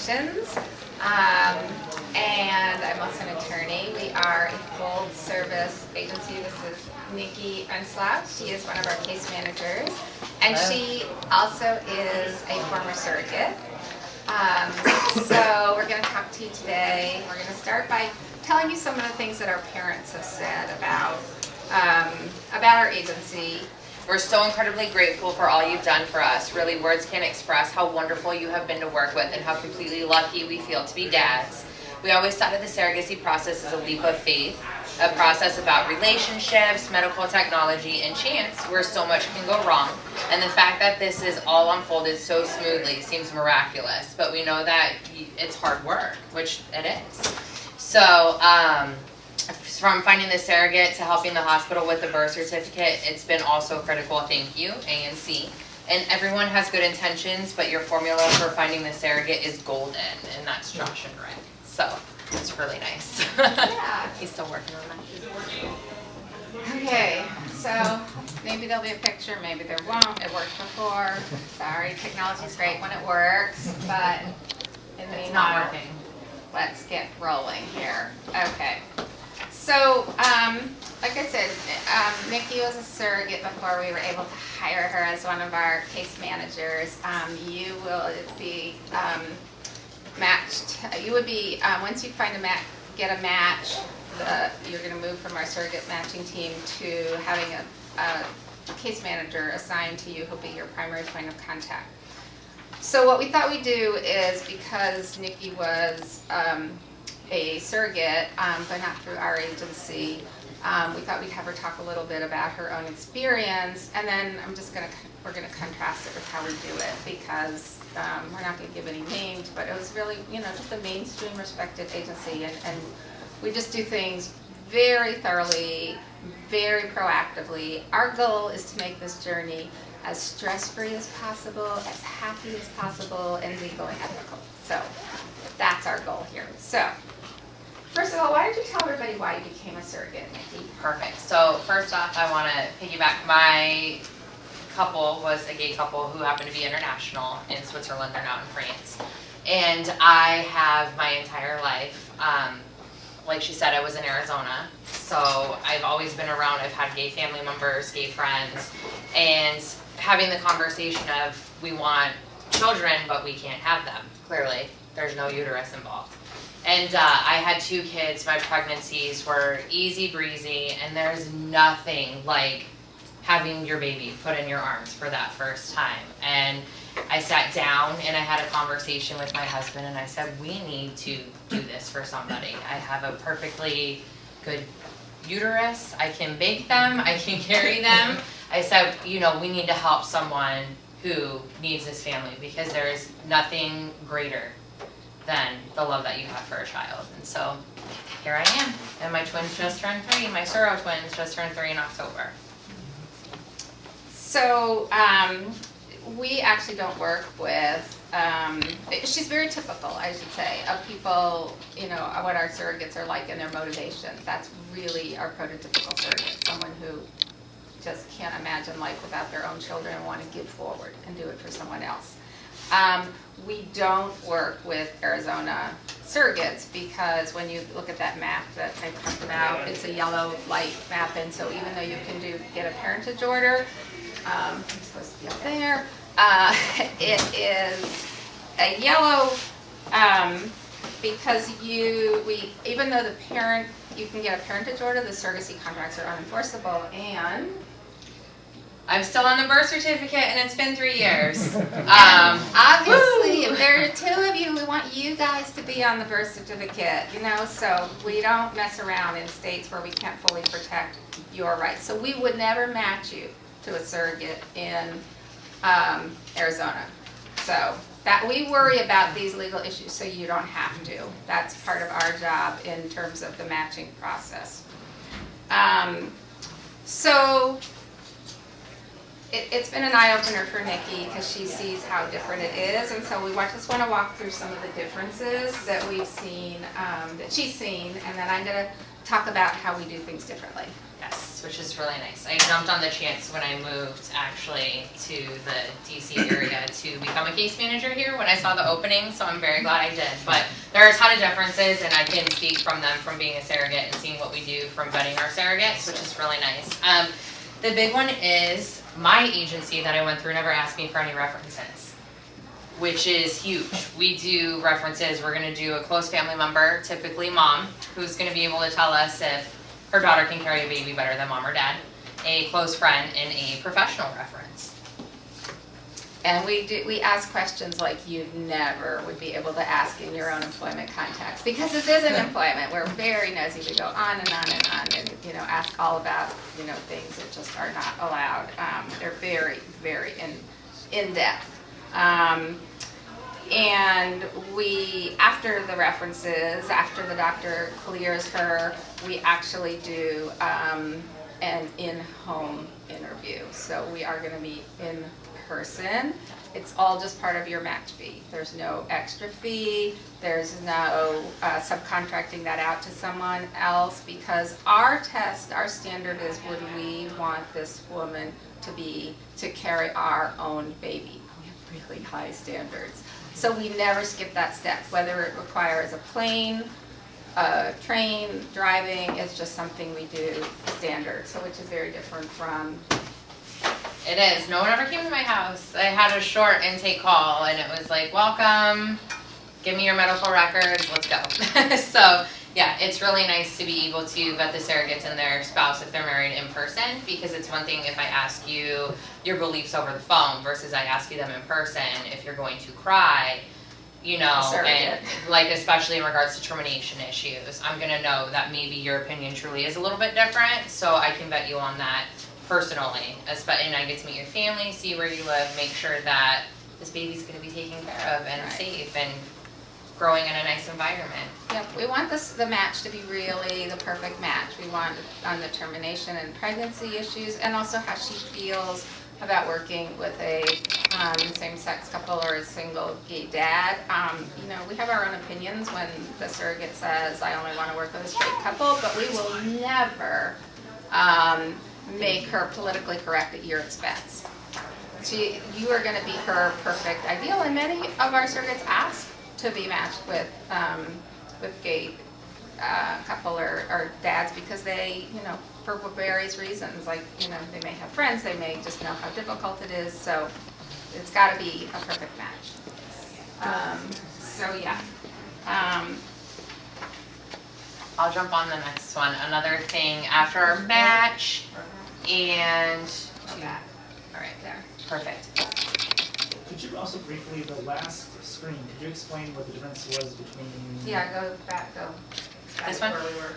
Relations. And I'm also an attorney. We are a full service agency. This is Nikki Unslav. She is one of our case managers. And she also is a former surrogate. So we're going to talk to you today. We're going to start by telling you some of the things that our parents have said about our agency. We're so incredibly grateful for all you've done for us. Really, words can't express how wonderful you have been to work with and how completely lucky we feel to be dads. We always thought of the surrogacy process as a leap of faith, a process about relationships, medical technology, and chance, where so much can go wrong. And the fact that this is all unfolded so smoothly seems miraculous, but we know that it's hard work, which it is. So, from finding the surrogate to helping the hospital with the birth certificate, it's been also critical. Thank you, A&C. And everyone has good intentions, but your formula for finding the surrogate is golden, and that's Josh and Rick. So it's really nice. Yeah. He's still working on that. Okay, so maybe there'll be a picture, maybe there won't. It worked before. Sorry, technology's great when it works, but in the It's not working. Let's get rolling here. Okay. So, like I said, Nikki was a surrogate before we were able to hire her as one of our case managers. You will be matched. You would be, once you find get a match, you're going to move from our surrogate matching team to having a case manager assigned to you who'll be your primary point of contact. So what we thought we'd do is, because Nikki was a surrogate, but not through our agency, we thought we'd have her talk a little bit about her own experience, and then we're gonna contrast it with how we do it, because we're not gonna give any names, but it was really, just a mainstream respected agency, and we just do things very thoroughly, very proactively. Our goal is to make this journey as stress-free as possible, as happy as possible, and legal and ethical. So that's our goal here. So first of all, why don't you tell everybody why you became a surrogate, Nikki? Perfect. So first off, I want to piggyback. My couple was a gay couple who happened to be international in Switzerland. They're now in France. And I have my entire life, like she said, I was in Arizona. So I've always been around. I've had gay family members, gay friends, and having the conversation of, we want children, but we can't have them. Clearly, there's no uterus involved. And I had 2 kids. My pregnancies were easy breezy, and there's nothing like having your baby put in your arms for that first time. And I sat down and I had a conversation with my husband, and I said, we need to do this for somebody. I have a perfectly good uterus. I can bake them. I can carry them. I said, we need to help someone who needs this family, because there is nothing greater than the love that you have for a child. And so here I am. And my twins just turned 3. My Surro twins just turned 3 in October. So we actually don't work with, she's very typical, I should say, of people, what our surrogates are like and their motivation. That's really our prototypical surrogate, someone who just can't imagine life without their own children and want to give forward and do it for someone else. We don't work with Arizona surrogates, because when you look at that map that I talked about, it's a yellow light map, and so even though you can get a parentage order, it's supposed to be up there, it is a yellow because even though you can get a parentage order, the surrogacy contracts are unenforceable, and I'm still on the birth certificate, and it's been 3 years. Obviously, if there are 2 of you, we want you guys to be on the birth certificate, so we don't mess around in states where we can't fully protect your rights. So we would never match you to a surrogate in Arizona. So that we worry about these legal issues, so you don't have to. That's part of our job in terms of the matching process. So it's been an eye-opener for Nikki because she sees how different it is, and so we just want to walk through some of the differences that we've seen, that she's seen, and then I'm going to talk about how we do things differently. Yes, which is really nice. I jumped on the chance when I moved actually to the DC area to become a case manager here when I saw the opening, so I'm very glad I did. But there are a ton of differences, and I can speak from them from being a surrogate and seeing what we do from vetting our surrogates, which is really nice. The big one is my agency that I went through never asked me for any references, which is huge. We do references. We're going to do a close family member, typically mom, who's going to be able to tell us if her daughter can carry a baby better than mom or dad, a close friend, and a professional reference. And we ask questions like you never would be able to ask in your own employment context, because this isn't employment. We're very nosy. We go on and on and on, and ask all about things that just are not allowed. They're very, very in depth. And we, after the references, after the doctor clears her, we actually do an in-home interview. So we are going to meet in person. It's all just part of your match fee. There's no extra fee. There's no subcontracting that out to someone else, because our test, our standard is, would we want this woman to carry our own baby? We have really high standards. So we never skip that step, whether it requires a plane, train, driving. It's just something we do standard, so which is very different from. It is. No one ever came to my house. I had a short intake call, and it was like, welcome, give me your medical records, let's go. So yeah, it's really nice to be able to vet the surrogates and their spouse if they're married in person, because it's one thing if I ask you your beliefs over the phone versus I ask you them in person. If you're going to cry, and like especially in regards to termination issues, I'm going to know that maybe your opinion truly is a little bit different, so I can vet you on that personally. And I get to meet your family, see where you live, make sure that this baby's going to be taken care of and right. safe and growing in a nice environment. Yep, we want the match to be really the perfect match. We want on the termination and pregnancy issues, and also how she feels about working with a same-sex couple or a single gay dad. We have our own opinions when the surrogate says, I only want to work with a straight couple, but we will never make her politically correct at your expense. You are going to be her perfect ideal, and many of our surrogates ask to be matched with gay couple or dads, because they, for various reasons, like, they may have friends, they may just know how difficult it is, so it's got to be a perfect match. So yeah. I'll jump on the next one. Another thing after our match and all right, there, perfect. Could you also briefly, the last screen, could you explain what the difference was between? Yeah, go back. This one? Where we were.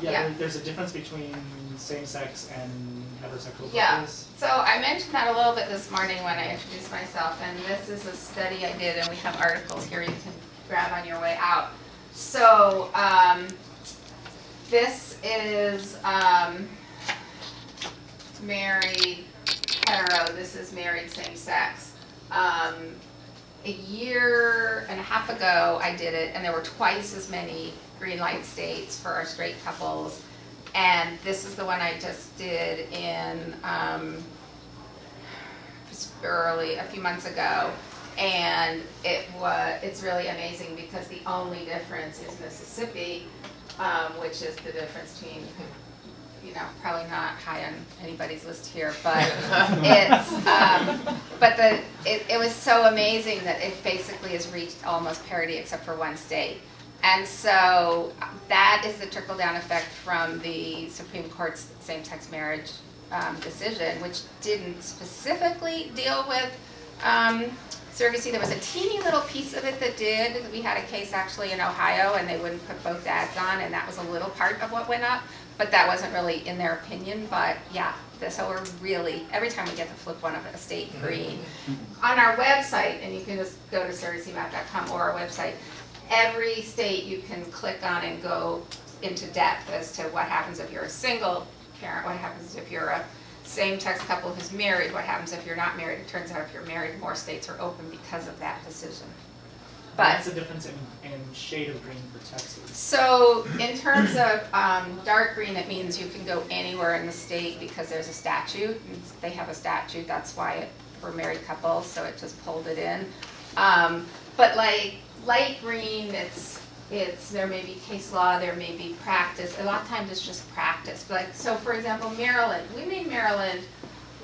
Yeah. There's a difference between same-sex and heterosexual Yeah. couples. So I mentioned that a little bit this morning when I introduced myself, and this is a study I did, and we have articles here you can grab on your way out. So this is married hetero. This is married same-sex. A year and a half ago I did it, and there were twice as many green light states for our straight couples, and this is the one I just did in a few months ago, and it's really amazing because the only difference is Mississippi, which is the difference between, probably not high on anybody's list here, but it was so amazing that it basically has reached almost parity except for one state. And so that is the trickle-down effect from the Supreme Court's same-sex marriage decision, which didn't specifically deal with surrogacy. There was a teeny little piece of it that did. We had a case actually in Ohio, and they wouldn't put both dads on, and that was a little part of what went up, but that wasn't really in their opinion. But yeah, so we're really, every time we get to flip one of a state green, on our website, and you can just go to surrogacymap.com or our website, every state you can click on and go into depth as to what happens if you're a single parent, what happens if you're a same-sex couple who's married, what happens if you're not married? It turns out if you're married, more states are open because of that decision. But what's the difference in shade of green for Texas? so in terms of dark green, it means you can go anywhere in the state because there's a statute. They have a statute, that's why it for married couples, so it just pulled it in. But like light green, it's there may be case law, there may be practice. A lot of times it's just practice. Like so, for example, Maryland. We made Maryland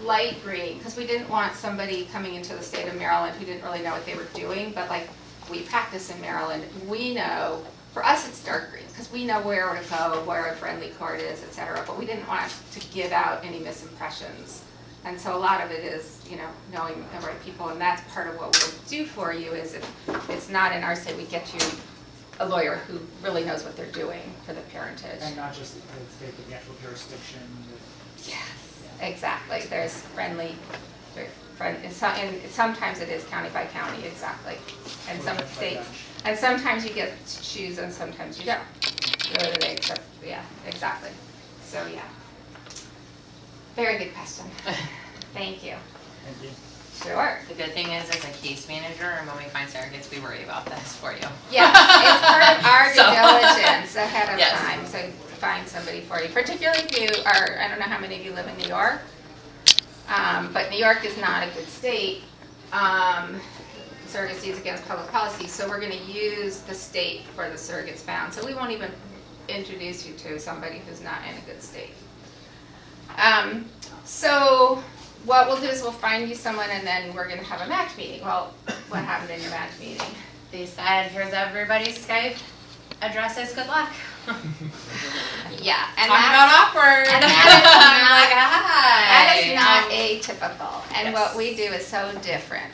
light green because we didn't want somebody coming into the state of Maryland who didn't really know what they were doing. But like we practice in Maryland, we know. For us, it's dark green because we know where to go, where a friendly court is, etc. But we didn't want to give out any misimpressions. And so a lot of it is, you know, knowing the right people, and that's part of what we'll do for you. Is if it's not in our state, we get you a lawyer who really knows what they're doing for the parentage. And not just the state, but the actual jurisdiction. Yes, exactly. There's friendly, and sometimes it is county by county, exactly. And some states, and sometimes you get to choose, and sometimes you don't. Whether they accept, yeah, exactly. So yeah, very good question. Thank you. Thank you. Sure. The good thing is, as a case manager, and when we find surrogates, we worry about this for you. Yes, it's part of our So. due diligence ahead of Yes. time, so find somebody for you. Particularly if you are, I don't know how many of you live in New York, but New York is not a good state. Surrogacy is against public policy, so we're going to use the state for the surrogates found. So we won't even introduce you to somebody who's not in a good state. So what we'll do is we'll find you someone, and then we're going to have a match meeting. Well, what happened in your match meeting? They said, here's everybody's Skype addresses, good luck. Yeah, and Talk that's, about awkward. and that I'm like, hi. that is not atypical. And Yes. what we do is so different.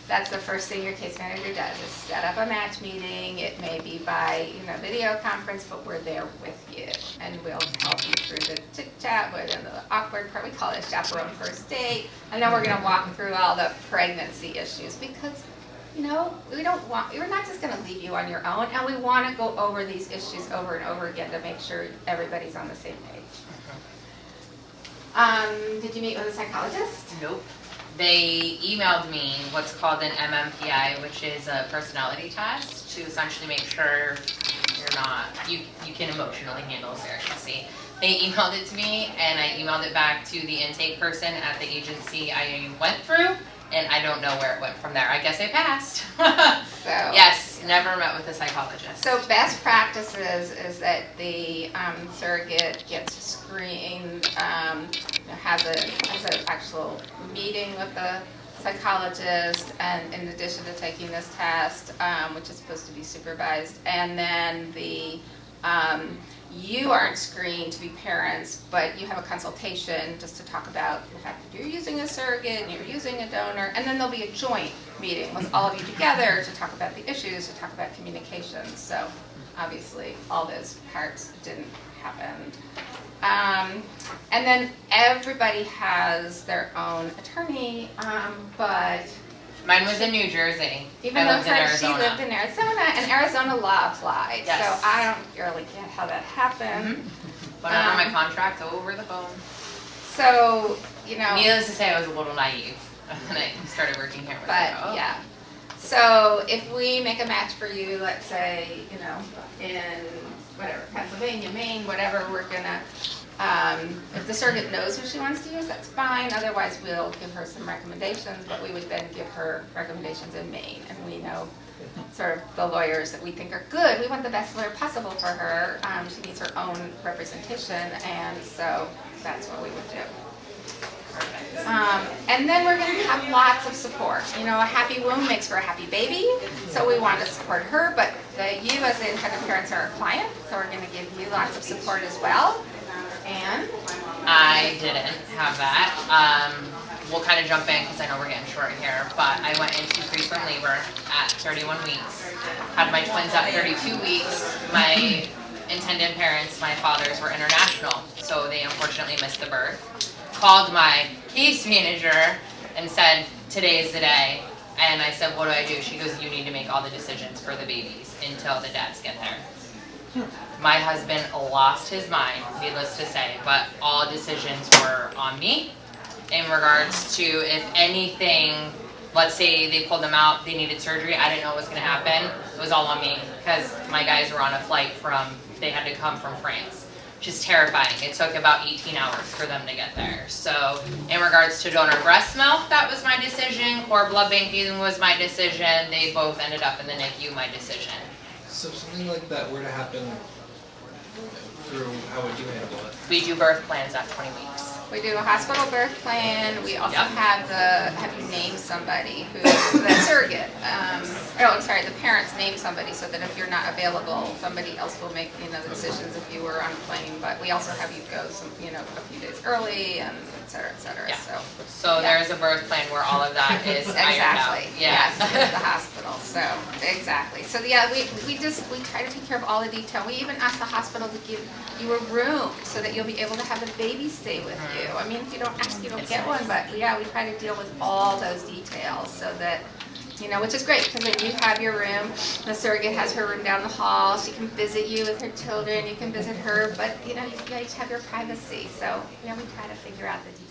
That's the first thing your case manager does is set up a match meeting. It may be by video conference, but we're there with you, and we'll help you through the chit chat, but in the awkward part, we call it chaperone first date, and then we're going to walk through all the pregnancy issues because we're not just going to leave you on your own, and we want to go over these issues over and over again to make sure everybody's on the same page. Did you meet with a psychologist? Nope. They emailed me what's called an MMPI, which is a personality test to essentially make sure you can emotionally handle surrogacy. They emailed it to me, and I emailed it back to the intake person at the agency I went through, and I don't know where it went from there. I guess I passed. So Yes, never met with a psychologist. So best practices is that the surrogate gets screened, has an actual meeting with the psychologist, and in addition to taking this test, which is supposed to be supervised, and then you aren't screened to be parents, but you have a consultation just to talk about the fact that you're using a surrogate and you're using a donor, and then there'll be a joint meeting with all of you together to talk about the issues, to talk about communication. So obviously all those parts didn't happen. And then everybody has their own attorney, but Mine was in New Jersey. even I though lived in she Arizona. lived in Arizona, and Arizona law applied, Yes. so I don't really get how that happened. Went over my contract over the phone. So, Needless to say, I was a little naive when I started working here. I was but like, oh. yeah. So if we make a match for you, let's say, in whatever, Pennsylvania, Maine, whatever, we're gonna, if the surrogate knows who she wants to use, that's fine. Otherwise, we'll give her some recommendations, but we would then give her recommendations in Maine. And we know sort of the lawyers that we think are good. We want the best lawyer possible for her. She needs her own representation, and so that's what we would do. And then we're going to have lots of support. A happy womb makes for a happy baby, so we want to support her, but you as the intended parents are our client, so we're going to give you lots of support as well. And I didn't have that. We'll kind of jump in because I know we're getting short here, but I went into preterm labor at 31 weeks. Had my twins at 32 weeks. My intended parents, my fathers, were international, so they unfortunately missed the birth. Called my case manager and said, today is the day. And I said, what do I do? She goes, you need to make all the decisions for the babies until the dads get there. My husband lost his mind, needless to say, but all decisions were on me in regards to if anything, let's say they pulled them out, they needed surgery, I didn't know what was going to happen. It was all on me because my guys were on a flight they had to come from France, which is terrifying. It took about 18 hours for them to get there. So in regards to donor breast milk, that was my decision. Cord blood banking was my decision. They both ended up in the NICU, my decision. So if something like that were to happen through, how would you handle it? We do birth plans at 20 weeks. We do a hospital birth plan. We also Yep. have you name somebody who, the surrogate, the parents name somebody so that if you're not available, somebody else will make, the decisions if you were on a plane. But we also have you go a few days early and et cetera, Yeah. So So there's a birth plan where all of that is ironed out. exactly, Yeah. yes, at the hospital, so, exactly. So, yeah, we try to take care of all the detail. We even ask the hospital to give you a room so that you'll be able to have a baby stay with you. I mean, if you don't ask, you don't get one, but yeah, we try to deal with all those details so that, which is great, because then you have your room, the surrogate has her room down the hall, she can visit you with her children, you can visit her, but, you guys have your privacy, so, yeah, we try to figure out the details.